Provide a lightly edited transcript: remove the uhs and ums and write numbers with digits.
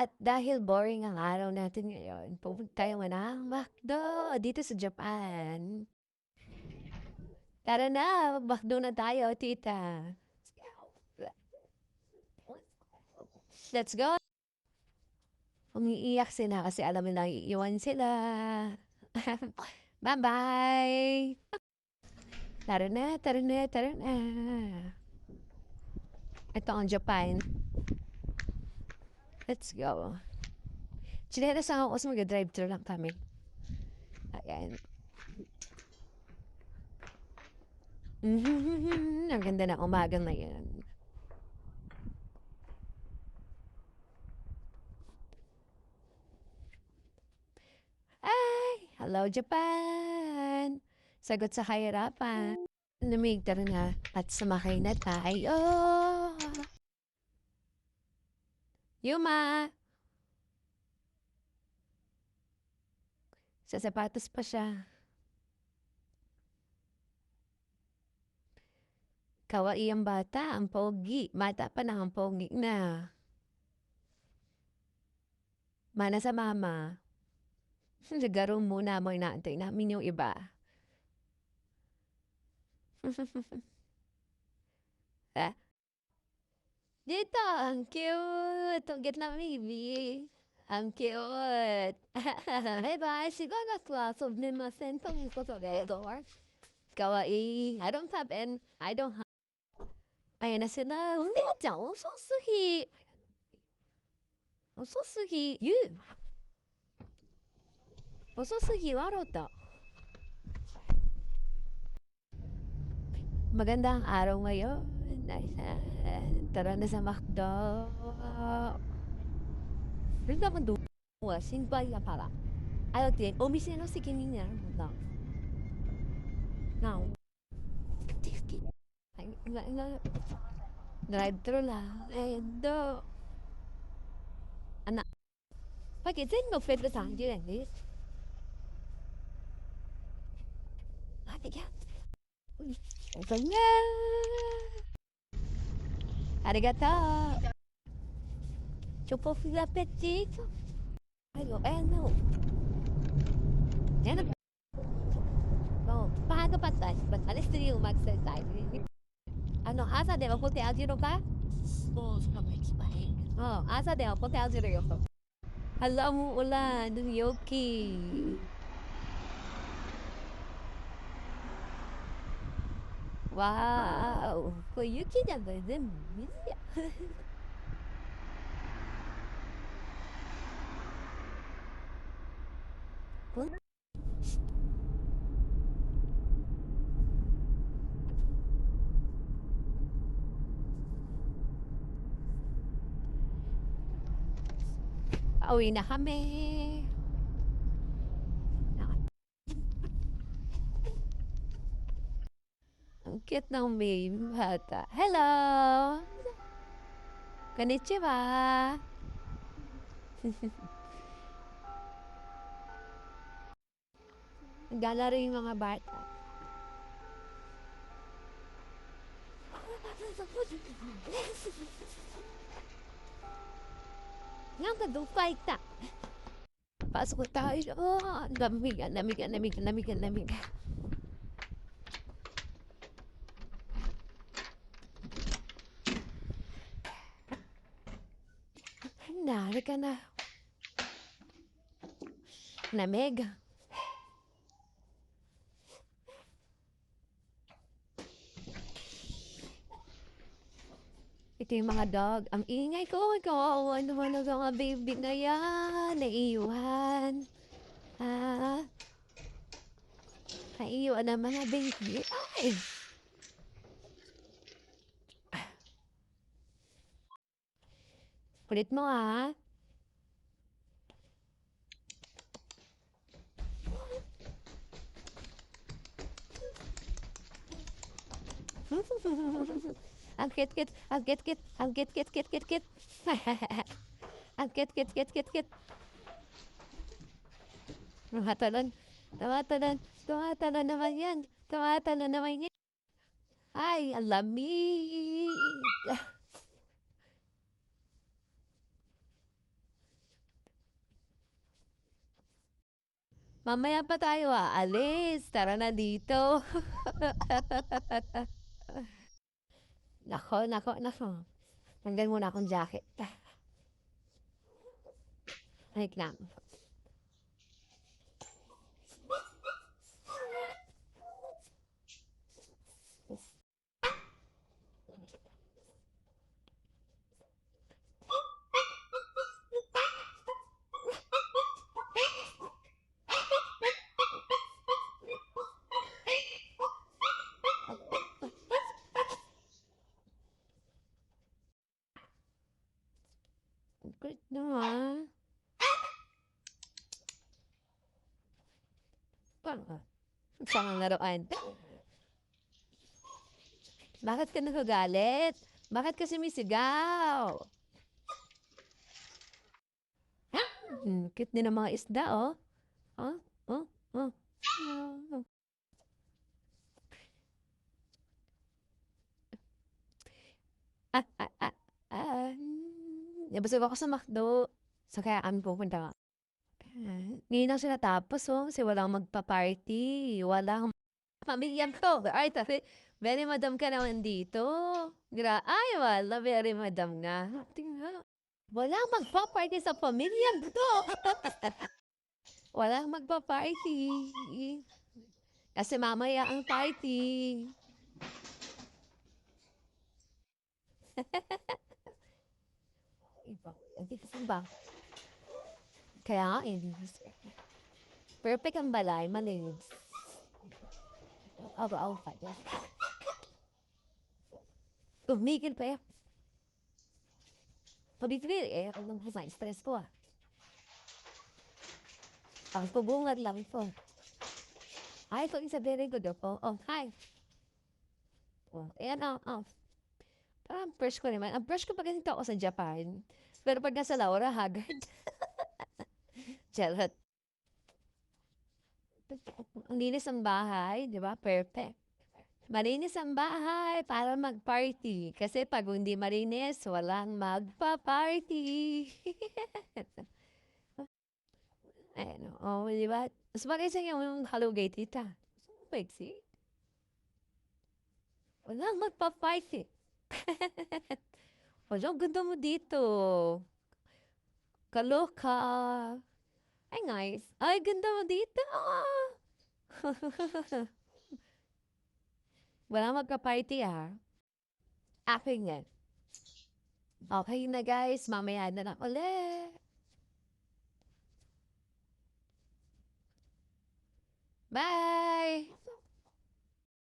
At dahil boring ang araw natin ngayon, pupunta tayo ng McDo dito sa Japan. Tara na, mag-McDo na tayo, tita. Let's go! Umiiyak sila kasi alam nila iiwan sila. Bye-bye! Tara na, tara na, tara na. Ito ang Japan. Let's go. Chinelas ako kasi mag-drive-thru lang kami. Ayan. Ang ganda ng umagang na yan. Ay! Hello, Japan! Sagot sa kahirapan. Lamig, tara na. At sumakay na tayo. Yuma! Sa sapatos pa siya. Kawaii ang bata, ang pogi. Mata pa na ang pogi na. Mana sa mama. Sigaro muna mo inaantay namin yung iba. Ah, dito, ang cute. Ang cute na baby. Ang cute. Bye-bye. Siguro class of nimasen to ko to door. Kawaii. I don't have. Ayan na sila. Hindi na dyan. Ososuhi. Ososuhi. You. Ososuhi. Waro to. Magandang araw ngayon. Tara na sa McDo. Rin naman doon. Sinbay na para. Ayaw din. O misi no si Kinina. Now. Drive-thru lang. Do. Anak. Bakit din mo pwede sa akin din? Yan. Ganyan. Arigato. Chupo fila petito. Ayo, no. Yan na. No, paano pa tayo? Ba't alis din yung mag-exercise? Ano, asa de mapunti Aljiro ka? Oo, sa explain. Oh, asa de mapunti Aljiro yo. Hala mo ulan, Yoki. Wow, これ雪じゃない全部水や。こん Pauwi na kami. Ang cute ng baby bata. Hello! Konnichiwa! Naglalaro yung mga bata. Nga ka dupay ta. Pasok tayo. Oh, lamig, lamig, lamig, lamig, lamig. Nari ka na. Lamig. Ito yung mga dog. Ang ingay ko. Kawawa naman ang mga baby na yan. Naiiwan. Ah. Naiiwan ang mga baby. Ay. Kulit mo ah. Ang kit-kit, ang kit-kit, ang kit-kit, kit-kit-kit. Ang kit-kit, kit-kit-kit. Tumatalon, tumatalon, tumatalon naman yan. Tumatalon naman yan. Ay, ang lamig. Mamaya pa tayo aalis. Tara na dito. Nako, nako, nako. Tanggal muna akong jacket. Wait lang. Good naman. Paano? Saan ang laruan? Bakit ka nagagalit? Bakit ka sumisigaw? Cute din ang mga isda, oh. Oh, oh, oh. Oh. Ah, ah, ah, ah. Nabusog ako sa McDo. So, kaya kami pupunta. Ngayon lang sila tapos, oh. Kasi walang magpa-party. Walang pamilyang to. Ay, kasi, very madam ka naman dito. Ay, wala, very madam nga. Tingnan. Walang magpa-party sa pamilyang to. Walang magpa-party. Kasi mamaya ang party. Iba. Saan ba? Kaya nga, perfect ang balay, malinis. Ako, kaya. Tumigil pa yan. Pabigil ako nang stress ko, ah. Ang pabungad lang po. Ay, ito is a very good po. Oh, hi. Oh, ayan, oh. Parang brush ko naman. Ang brush ko pag ganito ako sa Japan. Pero pag nasa Laura, haggard. Charot. Ang linis ang bahay, di ba? Perfect. Malinis ang bahay para mag-party. Kasi pag hindi malinis, walang magpa-party. Ayan, oh, di ba? Mas maganda yung Hello Gay, tita. Wait, see? Walang magpa-party. O, ang ganda mo dito. Kaloka. Ay, nice. Ay, ganda mo dito. Walang magpa-party, ah. Akin yan. Okay na, guys. Mamaya na lang ulit. Bye!